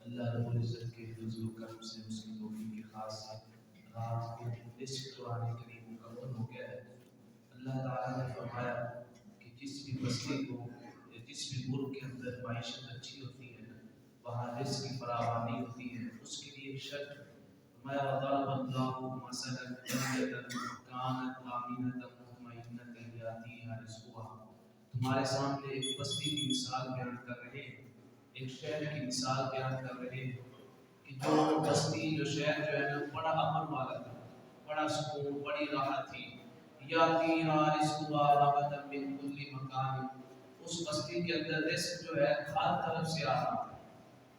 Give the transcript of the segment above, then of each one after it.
اللہ رب العزت کے فضل و کرم سے اس کی توفیق خاص رات کو اس قرآن کریم مکمل ہو گیا ہے۔ اللہ تعالیٰ نے فرمایا کہ جس بھی بستی کو یا جس بھی ملک کے اندر معیشت اچھی ہوتی ہے وہاں رزق کی فراوانی ہوتی ہے، اس کے لیے ایک شرط ہے۔ فرمایا وَضَرَبَ اللَّهُ مَثَلًا قَرْيَةً كَانَتْ آمِنَةً مُطْمَئِنَّةً يَأْتِيهَا رِزْقُهَا، تمہارے سامنے ایک بستی کی مثال بیان کر رہے ہیں، ایک شہر کی مثال بیان کر رہے ہیں کہ جو بستی جو شہر جو ہے نا بڑا امن والا تھا، بڑا سکون، بڑی راحت تھی۔ یاتیہا رزقها رغدا من کل مکان، اس بستی کے اندر رزق جو ہے ہر طرف سے آ رہا تھا،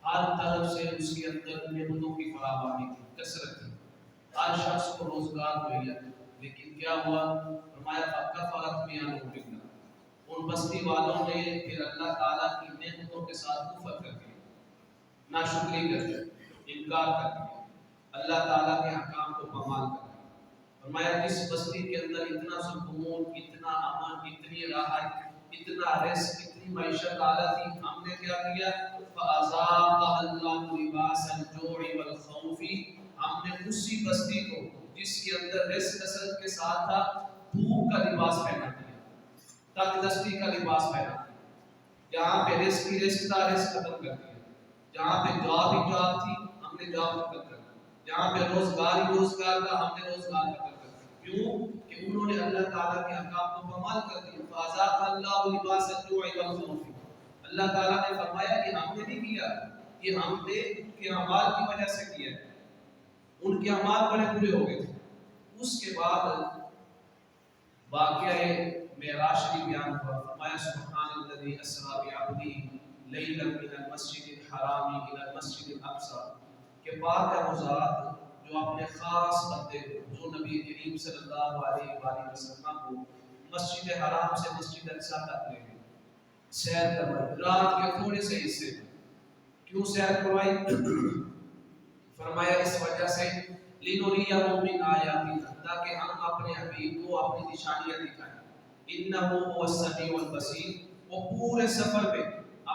ہر طرف سے اس کے اندر نعمتوں کی فراوانی تھی، کثرت تھی، ہر شخص کو روزگار مہیا تھا۔ لیکن کیا ہوا؟ فرمایا فَكَفَرَتْ بِأَنْعُمِ اللَّهِ، ان بستی والوں نے پھر اللہ تعالیٰ کی نعمتوں کے ساتھ کفر کر دیا، ناشکری کر دیا، انکار کر دیا، اللہ تعالیٰ کے احکام کو پامال کر دیا۔ فرمایا جس بستی کے اندر اتنا سکون، اتنا امن، اتنی راحت، اتنا رزق، اتنی معیشت اعلیٰ تھی، ہم نے کیا کیا؟ فَأَذَاقَهَا اللَّهُ لِبَاسَ الْجُوعِ وَالْخَوْفِ، ہم نے اسی بستی کو جس کے اندر رزق کثرت کے ساتھ تھا بھوک کا لباس پہنا دیا، تنگ دستی کا لباس پہنا دیا۔ جہاں پہ رزق کی رزق تھا رزق ختم کر دیا، جہاں پہ جاب ہی جاب تھی ہم نے جاب ختم کر دیا، جہاں پہ روزگار ہی روزگار تھا ہم نے روزگار ختم کر دیا۔ کیوں کہ انہوں نے اللہ تعالیٰ کے احکام کو پامال کر دیا۔ فَأَذَاقَهَا اللَّهُ لِبَاسَ الْجُوعِ وَالْخَوْفِ، اللہ تعالیٰ نے فرمایا کہ ہم نے نہیں کیا، یہ ہم نے ان کے اعمال کی وجہ سے کیا ہے، ان کے اعمال بڑے برے ہو گئے تھے۔ اس کے بعد واقعہ معراج شریف بیان ہوا۔ فرمایا سبحان الذی اسریٰ بعبدہ لیلا من المسجد الحرام الی المسجد الاقصی، کہ پاک ہے وہ ذات جو اپنے خاص بندے کو، جو نبی کریم صلی اللہ علیہ وآلہ وسلم کو مسجد حرام سے مسجد اقصی تک لے گئے، سیر کروائی رات کے تھوڑے سے حصے میں۔ کیوں سیر کروائی؟ فرمایا اس وجہ سے لِنُرِيَهُ مِنْ آیَاتِنَا، تاکہ ہم اپنے حبیب کو اپنی نشانیاں دکھائیں۔ إِنَّهُ هُوَ السَّمِيعُ الْبَصِيرُ، وہ پورے سفر میں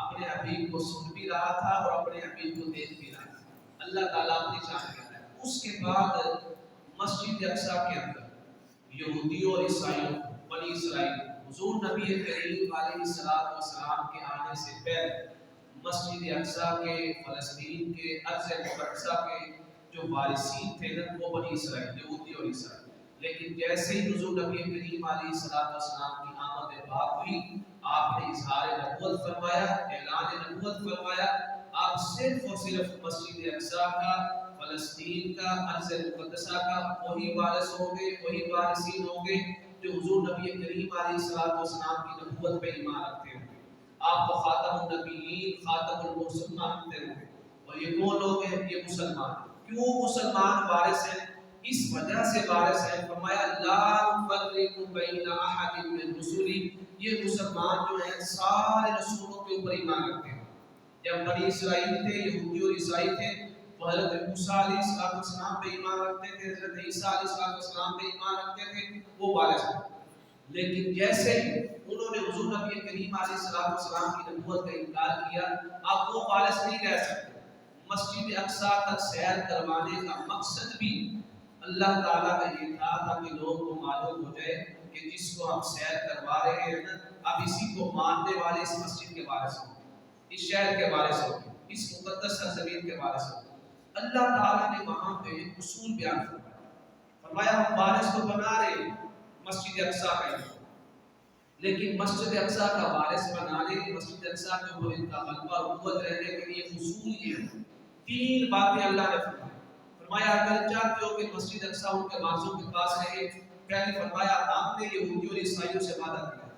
اپنے حبیب کو سن بھی رہا تھا اور اپنے حبیب کو دیکھ بھی رہا تھا، اللہ تعالیٰ اپنی شان کہہ رہا ہے۔ اس کے بعد مسجد اقصی کے اندر یہودیوں اور عیسائیوں، بنی اسرائیل، حضور نبی کریم علیہ السلام کے آنے سے پہلے مسجد اقصی کے، فلسطین کے، ارض مقدسہ کے جو وارثین تھے نا وہ بنی اسرائیل، یہودی اور عیسائی۔ لیکن جیسے ہی حضور نبی کریم علیہ السلام کی آمد پاک ہوئی، آپ نے اظہار نبوت فرمایا، اعلان نبوت فرمایا، آپ صرف اور صرف مسجد اقصی کا، فلسطین کا، ارض مقدسہ کا وہی وارث ہوں گے، وہی وارثین ہوں گے جو حضور نبی کریم علیہ السلام کی نبوت پہ ایمان رکھتے ہوں گے۔ آپ کو خاتم النبیین، خاتم المرسلین مانتے ہوں گے، اور یہ کون لوگ ہیں؟ یہ مسلمان۔ کیوں مسلمان وارث ہیں؟ اس وجہ سے وارث ہیں۔ فرمایا لا نفرق بین احد من رسلی، یہ مسلمان جو ہیں سارے رسولوں کے اوپر ایمان رکھتے ہیں۔ جب بنی اسرائیل تھے، یہودی اور عیسائی تھے، وہ حضرت موسیٰ علیہ السلام پہ ایمان رکھتے تھے، حضرت عیسیٰ علیہ السلام پہ ایمان رکھتے تھے، وہ وارث ہیں۔ لیکن جیسے ہی انہوں نے حضور نبی کریم علیہ السلام کی نبوت کا انکار کیا، اب وہ وارث نہیں رہ سکتے۔ مسجد اقصی تک سیر کروانے کا مقصد بھی اللہ تعالیٰ کا یہ تھا تاکہ لوگوں کو معلوم ہو جائے کہ جس کو ہم سیر کروا رہے ہیں نا، اب اسی کو ماننے والے اس مسجد کے وارث ہوں گے، اس شہر کے وارث ہوں گے، اس مقدس سرزمین کے وارث ہوں گے۔ اللہ تعالیٰ نے وہاں پہ اصول بیان فرمایا ہم وارث کو بنا رہے ہیں مسجد اقصی کا، لیکن مسجد اقصی کا وارث بنانے، مسجد اقصی کے اوپر ان کا غلبہ قوت رہنے کے لیے اصول یہ ہے۔ تین باتیں اللہ نے فرمایا اگر چاہتے ہو کہ مسجد اقصی ان کے وارثوں کے پاس رہے، پہلے فرمایا ہم نے یہودیوں اور عیسائیوں سے وعدہ کیا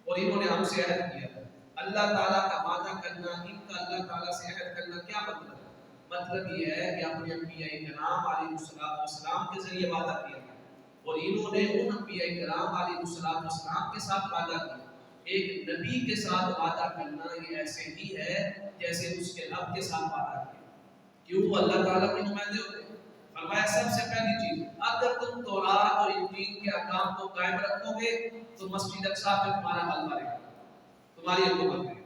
اور انہوں نے ہم سے عہد کیا۔ اللہ تعالیٰ کا وعدہ کرنا، ان کا اللہ تعالیٰ سے عہد کرنا کیا مطلب ہے؟ مطلب یہ ہے کہ اپنے انبیاء کرام علیہ السلام کے ذریعے وعدہ کیا اور انہوں نے ان انبیاء کرام علیہ السلام کے ساتھ وعدہ کیا۔ ایک نبی کے ساتھ وعدہ کرنا یہ ایسے ہی ہے جیسے اس کے رب کے ساتھ وعدہ کیا۔ کیوں؟ وہ اللہ تعالیٰ کے نمائندے ہوتے ہیں۔ فرمایا سب سے پہلی چیز، اگر تم تورات اور انجیل کے احکام کو قائم رکھو گے تو مسجد اقصی پہ تمہارا غلبہ رہے گا، تمہاری حکومت رہے گی۔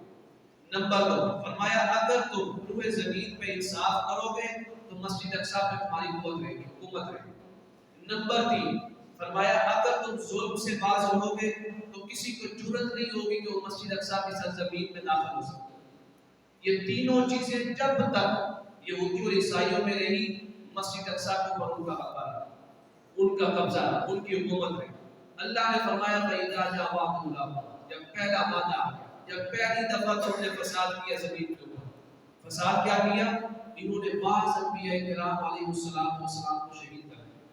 نمبر 2 فرمایا اگر تم روئے زمین پہ انصاف کرو گے تو مسجد اقصی پہ تمہاری قوت رہے گی، حکومت رہے گی۔ نمبر 3 فرمایا اگر تم ظلم سے باز رہو گے تو کسی کو جرأت نہیں ہوگی کہ وہ مسجد اقصی کی سرزمین میں داخل ہو سکے۔ یہ تینوں چیزیں جب تک یہودی اور عیسائیوں میں رہی، مسجد اقصی کے اوپر ان کا حق رہا، ان کا قبضہ رہا، ان کی حکومت رہی۔ اللہ نے فرمایا فَإِذَا جَاءَ وَعْدُ اللَّهِ، جب پہلا وعدہ آ گیا، جب پہلی دفعہ تم نے فساد کیا زمین کے اوپر، فساد کیا کیا؟ انہوں نے بعض انبیاء کرام علیہ السلام کو شہید کر دیا،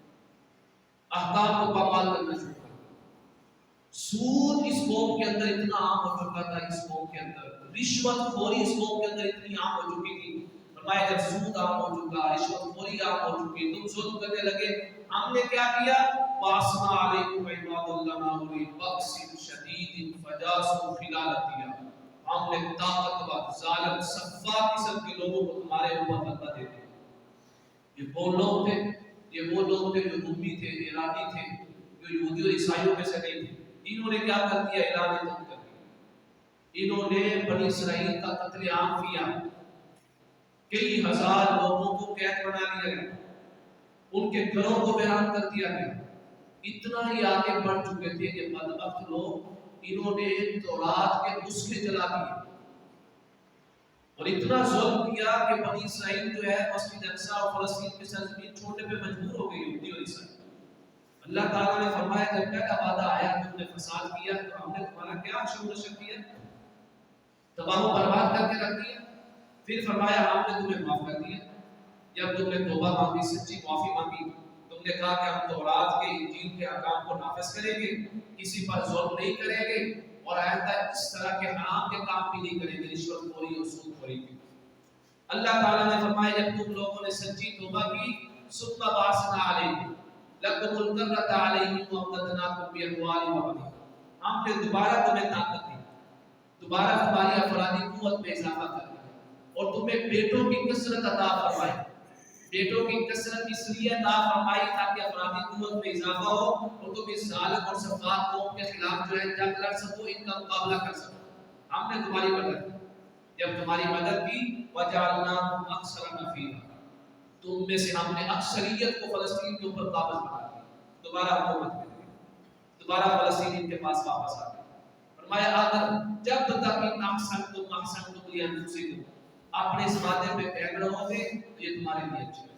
احکام کو پامال کرنا شروع کر دیا۔ سود اس قوم کے اندر اتنا عام ہو چکا تھا، اس قوم کے اندر رشوت خوری اس قوم کے اندر اتنی عام ہو چکی تھی۔ فرمایا جب سود عام ہو چکا، رشوت خوری عام ہو چکی، تم ظلم کرنے لگے، ہم نے کیا کیا؟ وَأَرْسَلْنَا عَلَيْكُمْ عِبَادًا لَنَا أُولِي بَأْسٍ شَدِيدٍ فَجَاسُوا خِلَالَ الدِّيَارِ، ہم نے طاقتور ظالم سفاک قسم کے لوگوں کو تمہارے اوپر غلبہ دے دیا۔ یہ وہ لوگ تھے، یہ وہ لوگ تھے جو رومی تھے، ایرانی تھے، جو یہودی اور عیسائیوں میں سے نہیں تھے۔ انہوں نے کیا کر دیا؟ اعلان تنگ کر دیا۔ انہوں نے بنی اسرائیل کا قتل عام کیا، کئی ہزار لوگوں کو قید بنا لیا گیا، ان کے گھروں کو ویران کر دیا گیا۔ اتنا ہی آگے بڑھ چکے تھے کہ بدبخت لوگ، انہوں نے تورات کے نسخے جلا دیے اور اتنا ظلم کیا کہ بنی اسرائیل جو ہے مسجد اقصی اور فلسطین کی سرزمین چھوڑنے پہ مجبور ہو گئی، یہودی اور عیسائی۔ اللہ تعالیٰ نے فرمایا جب پہلا وعدہ آیا تم نے فساد کیا تو ہم نے تمہارا کیا حشر و نشر کیا؟ تباہ و برباد کر کے رکھ دیا۔ پھر فرمایا ہم نے تمہیں معاف کر دیا جب تم نے توبہ مانگی، سچی معافی مانگی، تم نے کہا کہ ہم تورات کے انجیل کے احکام کو نافذ کریں گے، کسی پر ظلم نہیں کریں گے اور آئندہ اس طرح کے حرام کے کام بھی نہیں کریں گے، رشوت خوری اور سود خوری کی۔ اللہ تعالیٰ نے فرمایا جب تم لوگوں نے سچی توبہ کی ثم بعثنا علیکم لکم الکرۃ علیہم وامددناکم باموال وبنین، ہم نے دوبارہ تمہیں طاقت دی، دوبارہ تمہاری افرادی قوت میں اضافہ کر دیا اور تمہیں بیٹوں کی کثرت عطا فرمائی۔ بیٹوں کی کثرت اس لیے عطا فرمائی تاکہ افرادی قوت میں اضافہ ہو اور تم اس ظالم اور سفاک قوم کے خلاف جو ہے جنگ لڑ سکو، ان کا مقابلہ کر سکو۔ ہم نے تمہاری مدد کی، جب تمہاری مدد کی وجعلناکم اکثر نفیرا، تم میں سے ہم نے اکثریت کو فلسطین کے اوپر قابض بنا دیا، دوبارہ حکومت کر دی، دوبارہ فلسطین ان کے پاس واپس آ گئے۔ فرمایا اگر جب تک ان احسنتم لانفسکم، اپنے اس وعدے پہ قائم رہو گے تو یہ تمہارے لیے اچھا ہے،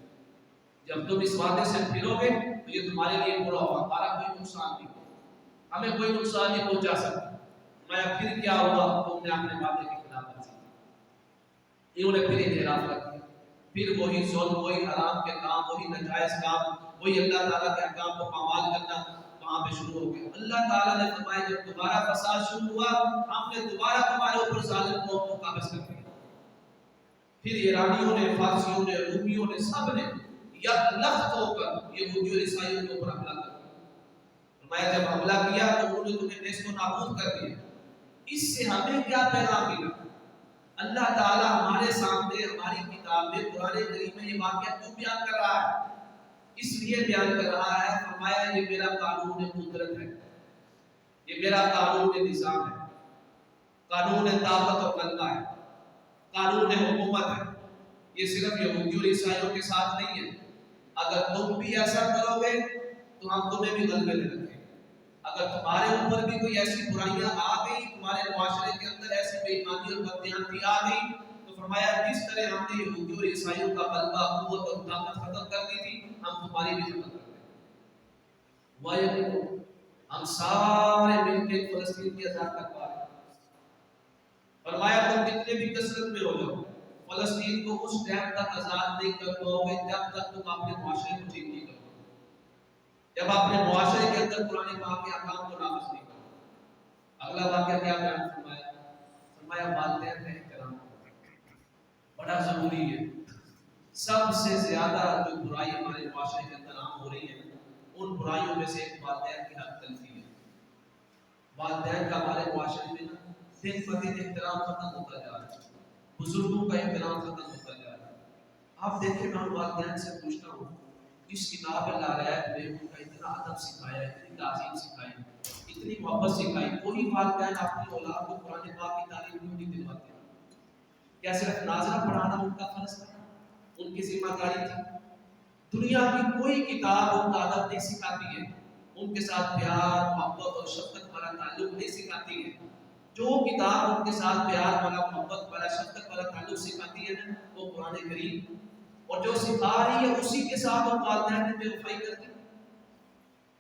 جب تم اس وعدے سے پھرو گے تو یہ تمہارے لیے برا ہوگا، ہمارا کوئی نقصان نہیں ہوگا، ہمیں کوئی نقصان نہیں پہنچا سکتا۔ میں پھر کیا ہوا؟ تم نے اپنے وعدے کی خلاف ورزی کی، انہوں نے پھر انحراف کر دیا، پھر وہی ظلم، وہی حرام کے کام، وہی ناجائز کام، وہی اللہ تعالیٰ کے احکام کو پامال کرنا وہاں پہ شروع ہو گیا۔ اللہ تعالیٰ نے فرمایا جب دوبارہ فساد شروع ہوا ہم نے دوبارہ تمہارے اوپر ظالم قوم کو قابض کر دیا۔ پھر ایرانیوں نے، فارسیوں نے، رومیوں نے، سب نے یک لخت ہو کر یہودیوں اور عیسائیوں کے اوپر حملہ کر دیا۔ فرمایا جب حملہ کیا تو انہوں نے تمہیں نیست و نابود کر دیا۔ اس سے ہمیں کیا پیغام ملا؟ اللہ تعالیٰ ہمارے سامنے ہماری کتاب میں قرآن کریم میں یہ واقعہ کیوں بیان کر رہا ہے؟ اس لیے بیان کر رہا ہے، فرمایا یہ میرا قانون قدرت ہے، یہ میرا قانون نظام ہے، قانون طاقت اور غلبہ ہے، قانون حکومت ہے۔ یہ صرف یہودیوں اور عیسائیوں کے ساتھ نہیں ہے، اگر تم بھی ایسا کرو گے تو ہم تمہیں بھی غلبے میں رکھیں گے۔ اگر تمہارے اوپر بھی کوئی ایسی برائیاں آ گئی، تمہارے معاشرے کے اندر ایسی بے ایمانی اور بددیانتی آ گئی، تو فرمایا جس طرح ہم نے یہودیوں اور عیسائیوں کا غلبہ، قوت اور طاقت ختم کر دی تھی، ہم تمہاری بھی ختم کر دیں گے۔ وَيَقُولُ، ہم سارے مل کے فلسطین کی آزاد کر پا رہے ہیں۔ فرمایا تم کتنے بھی کثرت میں ہو جاؤ، فلسطین کو اس ٹائم تک آزاد نہیں کر پاؤ گے جب تک تم اپنے معاشرے کو ٹھیک نہیں کرو، جب اپنے معاشرے کے اندر قرآن پاک کے احکام کو نافذ نہیں کرو۔ اگلا واقعہ کیا بیان فرمایا؟ فرمایا والدین کا احترام بڑا ضروری ہے۔ سب سے زیادہ جو برائی ہمارے معاشرے کے اندر عام ہو رہی ہے، ان برائیوں میں سے ایک والدین کی حق تلفی ہے۔ والدین کا ہمارے معاشرے میں دن بدن احترام ختم ہوتا جا رہا ہے، بزرگوں کا احترام ختم ہوتا جا رہا ہے۔ آپ دیکھیں میں والدین سے پوچھتا ہوں، جس کتاب اللہ رعایت میں ان کا اتنا ادب سکھایا، اتنی تعظیم سکھائی، اتنی محبت سکھائی، کوئی والدین اپنی اولاد کو قرآن پاک کی تعلیم کیوں نہیں دلواتے؟ کیا صرف ناظرہ پڑھانا ان کا فرض تھا؟ ان کی ذمہ داری تھی؟ دنیا کی کوئی کتاب ان کا ادب نہیں سکھاتی ہے، ان کے ساتھ پیار محبت اور شفقت والا تعلق نہیں سکھاتی ہے۔ جو کتاب ان کے ساتھ پیار والا محبت والا شفقت والا تعلق سکھاتی ہے نا، وہ قرآن کریم، اور جو سکھا رہی ہے اسی کے ساتھ وہ والدین نے بے وفائی کرتی ہے۔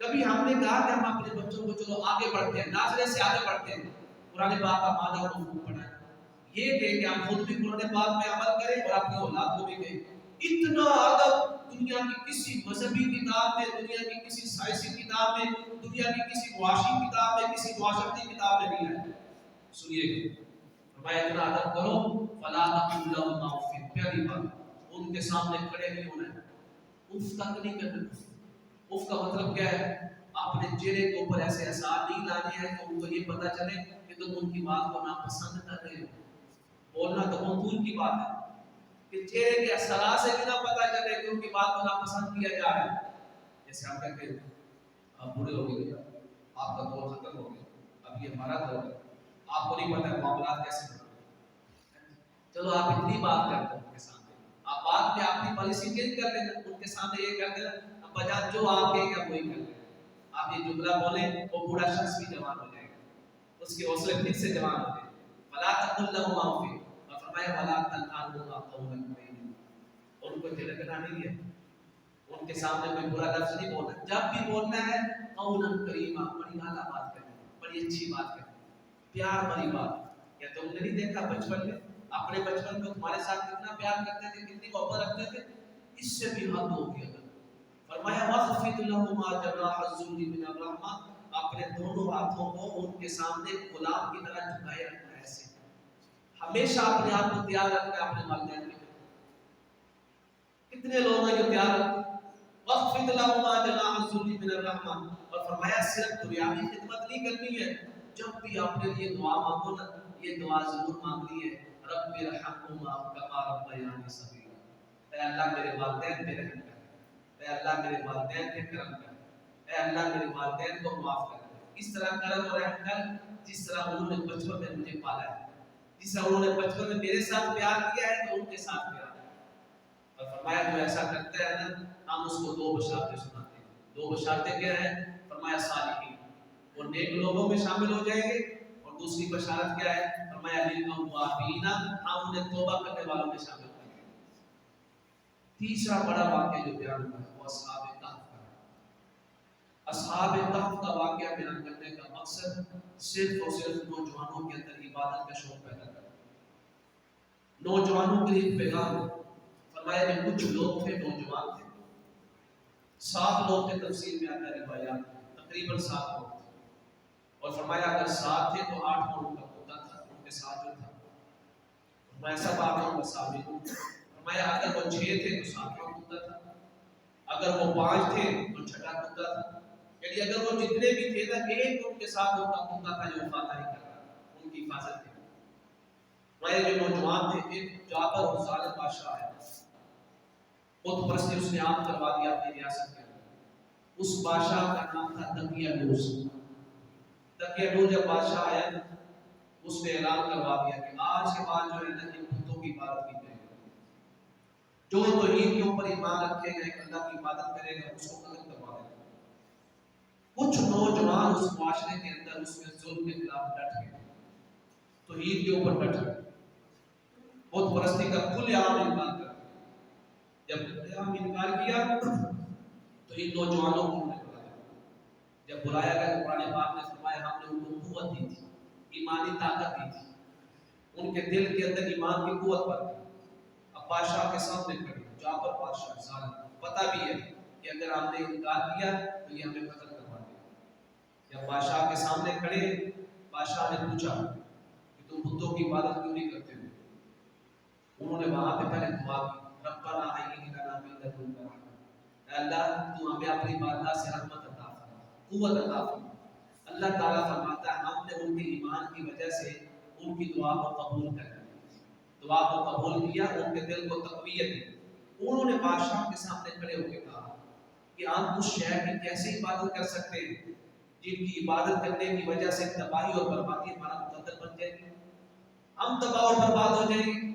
کبھی ہم نے کہا کہ ہم اپنے بچوں کو چلو آگے بڑھتے ہیں، ناظرے سے آگے بڑھتے ہیں، قرآن پاک کا معنی اور مفہوم پڑھائیں، یہ کہ ہم خود بھی قرآن پاک میں عمل کریں اور اپنی اولاد کو بھی کہیں۔ اتنا ادب دنیا کی کسی مذہبی کتاب میں، دنیا کی کسی سائنسی کتاب میں، دنیا کی کسی معاشی کتاب میں، کسی معاشرتی کتاب میں نہیں ہے۔ سنیے گا فرمایا اتنا ادب کرو فلا تقل لهما اف، پیاری بات، ان کے سامنے کھڑے نہیں ہونا ہے، اف تک نہیں کرنا۔ اف کا مطلب کیا ہے؟ اپنے چہرے کے اوپر ایسے اثار نہیں لانے ہیں کہ ان کو یہ پتا چلے کہ تم ان کی بات کو ناپسند کر رہے ہو۔ بولنا تو بہت دور کی بات ہے کہ چہرے کے اثرات سے بھی نہ پتا چلے کہ ان کی بات کو ناپسند کیا جا رہا ہے۔ جیسے ہم کہتے ہیں آپ بوڑھے ہو گئے، آپ کا دور ختم ہو گیا، اب یہ ہمارا دور ہے، آپ کو نہیں پتا ہے معاملات کیسے بنتے ہیں۔ چلو آپ اتنی بات کرتے ہیں ان کے سامنے، آپ بات میں اپنی پالیسی چینج کر لینا، ان کے سامنے یہ کہتے ہیں ابا جان جو آپ کہیں گے وہی کر لیں۔ آپ یہ جملہ بولیں وہ بوڑھا شخص بھی جوان ہو جائے گا، اس کے حوصلے پھر سے جوان ہوتے ہیں۔ فلا تقل لهما اف، اور فرمایا ولا تنهرهما قولا کریما، ان کو جھڑکنا نہیں ہے، ان کے سامنے کوئی برا لفظ نہیں بولنا، جب بھی بولنا ہے قولا کریما، بڑی اعلیٰ بات کریں، بڑی اچھی بات کریں، پیار والی بات۔ کیا تم نے نہیں دیکھا بچپن میں اپنے بچپن کو تمہارے ساتھ کتنا پیار کرتے تھے، کتنی محبت رکھتے تھے؟ اس سے بھی حد ہو گیا۔ فرمایا وَخْفِضْ لَهُمَا جَنَاحَ الذُّلِّ مِنَ الرَّحْمَةِ، اپنے دونوں ہاتھوں کو ان کے سامنے غلام کی طرح جھکائے رکھنا ہے، ایسے ہمیشہ اپنے آپ کو تیار رکھنا ہے اپنے والدین کے لیے۔ کتنے لوگ ہیں جو تیار رکھتے ہیں؟ وَخْفِضْ لَهُمَا جَنَاحَ الذُّلِّ مِنَ الرَّحْمَةِ، اور فرمایا صرف دنیاوی خدمت نہیں کرنی ہے، جب بھی اپنے لیے دعا مانگو نا، یہ دعا ضرور مانگنی ہے، رب ارحمہما کما ربیانی صغیرا، اے اللہ میرے والدین پہ رحم کر، اے اللہ میرے والدین پہ کرم کر، اے اللہ میرے والدین کو معاف کر، اس طرح کرم اور رحم کر جس طرح انہوں نے بچپن میں مجھے پالا ہے، جس طرح انہوں نے بچپن میں میرے ساتھ پیار کیا ہے تو ان کے ساتھ پیار ہے۔ اور فرمایا جو ایسا کرتا ہے نا، ہم اس کو دو بشارتیں سناتے ہیں۔ دو بشارتیں کیا ہیں؟ فرمایا صالحین، وہ نیک لوگوں میں شامل ہو جائیں گے، اور دوسری بشارت کیا ہے؟ فرمایا للأوابین، ہم انہیں توبہ کرنے والوں میں شامل کریں گے۔ تیسرا بڑا واقعہ جو بیان ہوا ہے وہ اصحاب کہف کا ہے۔ اصحاب کہف کا واقعہ بیان کرنے کا مقصد صرف اور صرف نوجوانوں کے اندر عبادت کا شوق پیدا کرنا، نوجوانوں کے لیے پیغام ہے۔ فرمایا کہ کچھ لوگ تھے، نوجوان تھے، 7 لوگ تھے، تفسیر میں آتا ہے روایات میں تقریباً 7 لوگ تھے، اور فرمایا اگر 7 تھے تو 8 کو ان کا ہوتا تھا، ان کے ساتھ جو تھا، فرمایا سب آگوں کا سابقوں، فرمایا اگر وہ 6 تھے تو 7واں کتا تھا، اگر وہ 5 تھے تو 6واں کتا تھا، یعنی اگر وہ جتنے بھی تھے نا، ایک ان کے ساتھ ہوتا کتا تھا جو وفاداری کر رہا تھا، ان کی حفاظت تھی۔ فرمایا جو نوجوان تھے، ایک جابر اور ظالم بادشاہ ہے، بت پرستی اس نے عام کروا دیا اپنی ریاست کے اندر۔ اس بادشاہ کا نام تھا دقیانوس۔ دقیانوس جب بادشاہ آیا نا، اس نے اعلان کروا دیا کہ آج کے بعد جو ہے نا ان بتوں کی عبادت کی جائے گی، جو توحید کے اوپر ایمان رکھے گا، ایک اللہ کی عبادت کرے گا، اس کو ختم کروا دے گا۔ کچھ نوجوان اس معاشرے کے اندر اس میں ظلم کے خلاف ڈٹ گئے، توحید کے اوپر ڈٹ گئے، بت پرستی کا کھلے عام انکار کر، جب ہم انکار کیا تو ان نوجوانوں کو انہوں نے بلایا۔ جب بلایا گیا تو قرآن پاک نے فرمایا ہم نے ان کو قوت دی تھی، ایمانی طاقت دی تھی، ان کے دل کے اندر ایمان کی قوت بڑھ گئی۔ اب بادشاہ کے سامنے کھڑے، جابر بادشاہ ظالم، پتہ بھی ہے کہ اگر ہم نے انکار کیا تو یہ ہمیں قتل کروا دے گا۔ جب بادشاہ کے سامنے کھڑے، بادشاہ نے پوچھا کہ تم بتوں کی عبادت کیوں نہیں کرتے ہو؟ انہوں نے وہاں پہ پہلے دعا کی، ربنا آئین لنا من لدنک رحمۃ، اے اللہ تو ہمیں اپنی بارگاہ سے رحمت عطا فرما، قوت عطا فرما۔ اللہ تعالیٰ فرماتا ہے ہم نے ان کے ایمان کی وجہ سے ان کی دعا کو قبول کر لیا، دعا کو قبول کیا، ان کے دل کو تقویت دی۔ انہوں نے بادشاہ کے سامنے کھڑے ہو کے کہا کہ ہم اس شہر کی کیسے عبادت کر سکتے ہیں جن کی عبادت کرنے کی وجہ سے تباہی اور بربادی ہمارا مقدر بن جائے گی، ہم تباہ اور برباد ہو جائیں گے۔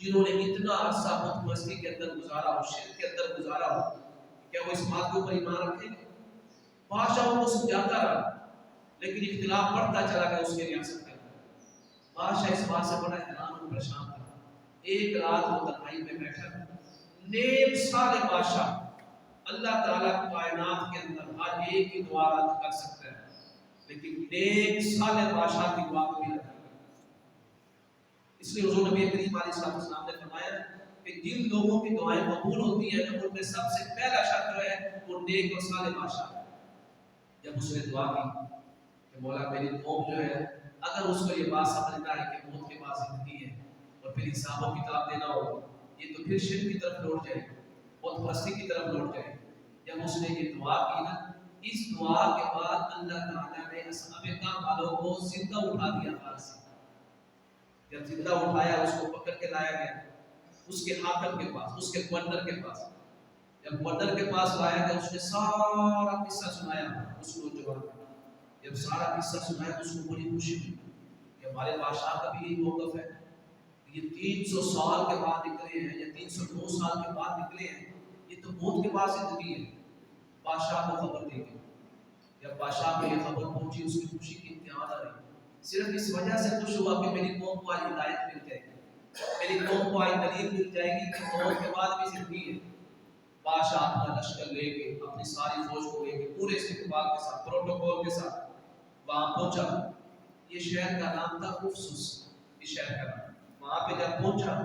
جنہوں نے اتنا عرصہ بت پرستی کے اندر گزارا ہو، شرک کے اندر گزارا ہو، کیا وہ اس بات کے اوپر ایمان رکھیں گے؟ بادشاہ ان کو سمجھاتا رہا لیکن اختلاف بڑھتا چلا گیا اس کے ریاست کے اندر۔ بادشاہ اس بات سے بڑا حیران اور پریشان تھا۔ ایک رات وہ تنہائی میں بیٹھا، 1.5 سال بادشاہ اللہ تعالیٰ کائنات کے اندر ہر ایک کی دعا رد کر سکتا ہے، لیکن 1.5 سال بادشاہ کی دعا کو بھی رد کر۔ اس لیے حضور نبی کریم علیہ السلام نے فرمایا کہ جن لوگوں کی دعائیں قبول ہوتی ہیں ان میں سب سے پہلا شرط جو ہے وہ نیک اور صالح بادشاہ ہے۔ جب اس نے دعا کی کہ مولا میری قوم جو ہے اگر اس کو یہ بات سمجھنا ہے کہ موت کے بعد زندگی ہے اور پھر حساب و کتاب دینا ہوگا، یہ تو پھر شرک کی طرف لوٹ جائے، بت پرستی کی طرف لوٹ جائے۔ جب اس نے یہ دعا کی نا، اس دعا کے بعد اللہ تعالیٰ نے اصحاب کہف والوں کو زندہ اٹھا دیا غار سے۔ جب زندہ اٹھایا اس کو پکڑ کے لایا گیا اس کے حاکم کے پاس، اس کے گورنر کے پاس۔ جب گورنر کے پاس لایا گیا اس نے سارا قصہ سنایا اس نوجوان کو۔ جب سارا قصہ سنایا اس کو بڑی خوشی ہوئی کہ ہمارے بادشاہ کا بھی یہی موقف ہے، یہ 300 سال کے بعد نکلے ہیں یا 302 سال کے بعد نکلے ہیں، یہ تو موت کے بعد زندگی ہے۔ بادشاہ کو خبر دی گئی۔ جب بادشاہ کو یہ خبر پہنچی اس کی خوشی کی انتہا نہ رہی، صرف اس وجہ سے خوش ہوا کہ میری قوم کو آج ہدایت مل جائے گی، میری قوم کو آج دلیل مل جائے گی کہ موت کے بعد بھی زندگی ہے۔ بادشاہ اپنا لشکر لے کے، اپنی ساری فوج کو لے کے، پورے استقبال کے ساتھ، پروٹوکول کے ساتھ وہاں پہنچا۔ یہ شہر کا نام تھا افسوس، اس شہر کا نام۔ وہاں پہ جب پہنچا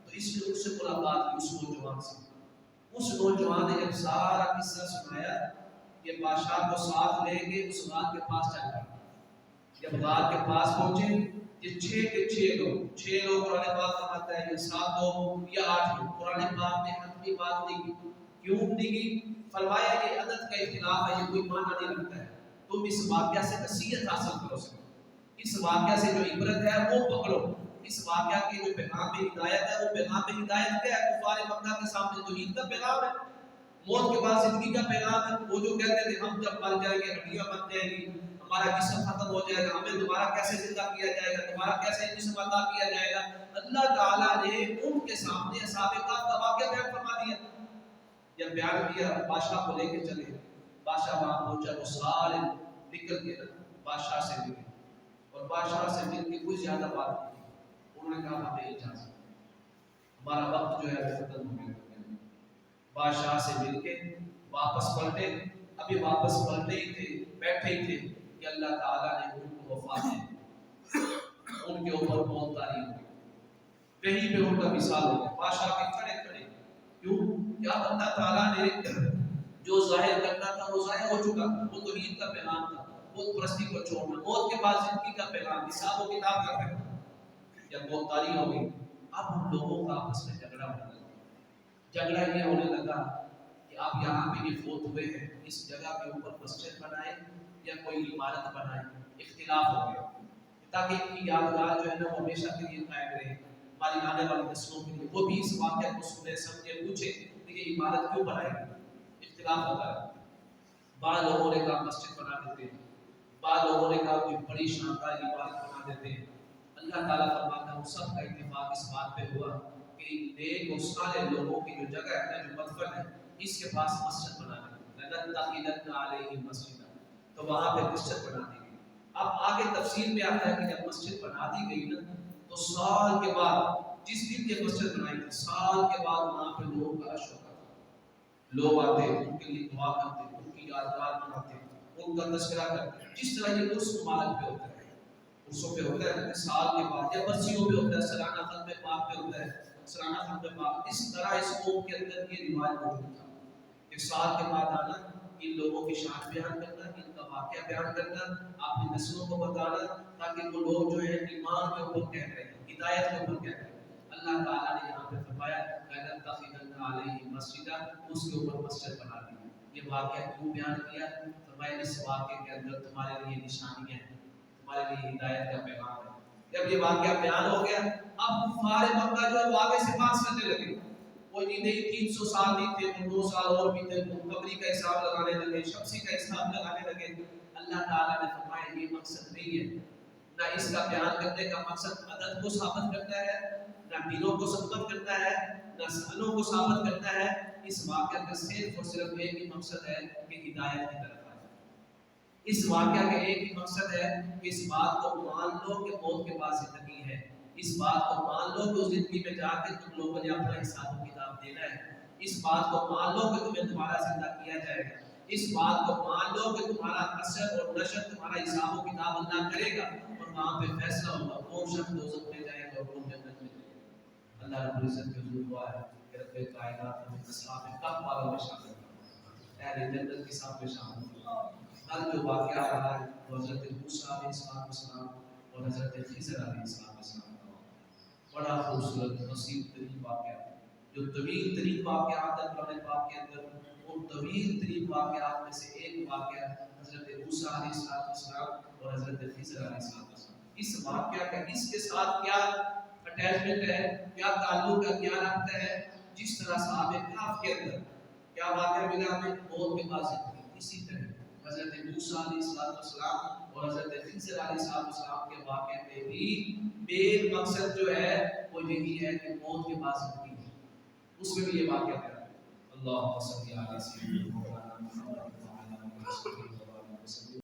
تو اس نے اس سے ملاقات کی، اس نوجوان سے۔ اس نوجوان نے جب سارا قصہ سنایا، یہ بادشاہ کو ساتھ لے کے اس غار کے پاس چل گیا۔ جب غار کے پاس پہنچے، یہ 6 کے 6 لوگ، 6 لوگ قرآن پاک فرماتا ہے یا 7 لوگ یا 8 لوگ، قرآن پاک نے حتمی بات نہیں کی۔ کیوں نہیں کی؟ فرمایا یہ عدد کا اختلاف ہے، یہ کوئی معنی نہیں رکھتا ہے، تم اس واقعہ سے نصیحت حاصل کرو سکتے، اس واقعہ سے جو عبرت ہے وہ پکڑو۔ اس واقعہ کی جو پیغام ہدایت ہے وہ پیغام ہدایت کیا ہے؟ کفار مکہ کے سامنے توحید کا پیغام ہے، موت کے بعد زندگی کا پیغام ہے۔ وہ جو کہتے تھے ہم جب مر جائیں گے ہڈیاں بن جائیں گی، ہمارا جسم ختم ہو جائے گا، ہمیں دوبارہ کیسے زندہ کیا جائے گا، دوبارہ کیسے جسم عطا کیا جائے گا؟ اللہ تعالیٰ نے ان کے سامنے اصحاب کہف کا واقعہ بیان فرما دیا۔ جب بیان کیا بادشاہ کو لے کے چلے، بادشاہ وہاں پہنچا، وہ سارے نکل کے بادشاہ سے ملے اور بادشاہ سے مل کے کوئی زیادہ بات نہیں کی۔ انہوں نے کہا ہمیں اجازت، ہمارا وقت جو ہے ختم ہو گیا۔ بادشاہ سے مل کے واپس پلٹے، ابھی واپس پلٹے ہی تھے، بیٹھے ہی تھے کہ اللہ تعالیٰ نے ان کو وفات دی، ان کے اوپر موت طاری ہوئی، کہیں پہ ان کا وصال ہو گیا۔ بادشاہ کے کھڑے کھڑے، کیوں؟ کیا اللہ تعالیٰ نے جو ظاہر کرنا تھا وہ ظاہر ہو چکا تھا، وہ توحید کا پیغام تھا، بت پرستی کو چھوڑنا، موت کے بعد زندگی کا پیغام، حساب و کتاب کا پیغام۔ جب موت طاری ہو گئی، اب ان لوگوں کا آپس میں جھگڑا ہونے لگا۔ جھگڑا یہ ہونے لگا کہ آپ یہاں پہ یہ فوت ہوئے ہیں، اس جگہ کے اوپر مسجد بنائیں یا کوئی عمارت بنائیں۔ اختلاف ہو گیا تاکہ ان کی یادگار جو ہے نا وہ ہمیشہ کے لیے قائم رہے، ہماری آنے والی نسلوں کے لیے وہ بھی اس واقعہ کو سنے سمجھے پوچھے کہ یہ عمارت کیوں بنائی گئی۔ اختلاف ہوتا ہے، بعض لوگوں نے کہا مسجد بنا دیتے ہیں، بعض لوگوں نے کہا کوئی بڑی شاندار عمارت بنا دیتے ہیں۔ اللہ تعالیٰ فرماتا ہے سب کا اتفاق اس بات پہ ہوا کہ نیک اور صالح لوگوں کی جو جگہ ہے، جو مدفن ہے، اس کے پاس مسجد بنا دی گئی، لَنَتَّخِذَنَّ عَلَيْهِمْ مَسْجِدًا، تو وہاں پہ مسجد بنا دی گئی۔ اب آگے تفصیل میں آتا ہے کہ جب مسجد بنا دی گئی نا تو سال کے بعد، جس دن یہ مسجد بنائی تھی، سال کے بعد وہاں پہ لوگوں کا رش ہوتا تھا، لوگ آتے ان کے لیے دعا کرتے، ان کی یادگار مناتے، ان کا تذکرہ کرتے، جس طرح یہ عرس مبارک پہ ہوتا ہے، عرسوں پہ ہوتا ہے سال کے بعد، یا برسیوں پہ ہوتا ہے، سالانہ ختم پاک پہ ہوتا ہے، سالانہ ختم پاک۔ اس طرح اس قوم کے اندر یہ رواج موجود تھا کہ سال کے بعد آنا، ان لوگوں کی شان بیان کرنا، ان کا واقعہ بیان کرنا، اپنی نسلوں کو بتانا، تاکہ وہ لوگ جو ہے ایمان کے اوپر کہہ رہے ہیں، ہدایت کے اوپر کہہ رہے ہیں۔ اللہ تعالیٰ نے یہاں پہ فرمایا لَنَتَّخِذَنَّ عَلَيْهِمْ مَسْجِدًا، اس کے اوپر مسجد بنا دی۔ یہ واقعہ کیوں بیان کیا؟ فرمایا اس واقعے کے اندر تمہارے لیے نشانیاں ہیں، تمہارے لیے ہدایت کا پیغام ہے۔ جب یہ واقعہ بیان ہو گیا، اب کفار مکہ جو ہے وہ آگے سے بات کرنے لگے، وہ نہیں 300 سال نہیں تھے، وہ 2 سال اور بھی تھے، وہ قبری کا حساب لگانے لگے، شمسی کا حساب لگانے لگے۔ اللہ تعالیٰ نے فرمایا یہ مقصد نہیں ہے، نہ اس کا بیان کرنے کا مقصد عدد کو ثابت کرنا ہے، نہ دلوں کو ثابت کرتا ہے نہ سنوں کو ثابت کرتا ہے. اس واقعہ کا صرف اور صرف ایک ہی مقصد ہے کہ ہدایت کی طرف آئے. اس واقعہ کا ایک ہی مقصد ہے کہ اس بات کو مان لو کہ موت کے بعد زندگی ہے. اس بات کو مان لو کہ اس زندگی میں جا کے تم لوگوں نے اپنا حساب و کتاب دینا ہے. اس بات کو مان لو کہ تمہیں دوبارہ زندہ کیا جائے گا. اس بات کو مان لو کہ تمہارا اثر اور نشر تمہارا حساب و کتاب اللہ کرے گا اور وہاں پہ فیصلہ ہوگا کون شخص دوزخ میں جائے گا اور کون جنت میں جائے گا. اللہ رب العزت کے حضور دعا ہے کہ رب کائنات ہمیں اصحاب کہف والوں میں شامل کرنا، اہل جنت کے ساتھ میں شامل کرنا. کل جو واقعہ رہا ہے وہ حضرت موسیٰ علیہ السلام اور حضرت خضر علیہ السلام کا بڑا خوبصورت نصیب ترین واقعہ جو طویل ترین واقعات ہیں قرآن پاک کے اندر. ان طویل ترین واقعات میں سے ایک واقعہ حضرت موسیٰ علیہ السلام اور حضرت خضر علیہ السلام. اس واقعہ کا اس کے ساتھ کیا اٹیچمنٹ ہے، کیا تعلق ہے، کیا رابطہ ہے؟ جس طرح صحابہ کہف کے اندر کیا واقعہ ملا ہمیں موت کے بعد زندگی، اسی طرح حضرت موسیٰ علیہ السلام اور حضرت خضر علیہ السلام کے واقعے میں بھی مین مقصد جو ہے وہ یہی ہے کہ موت کے بعد زندگی ہے. اس میں بھی یہ واقعہ ہے. اللہ صلی اللہ علیہ وسلم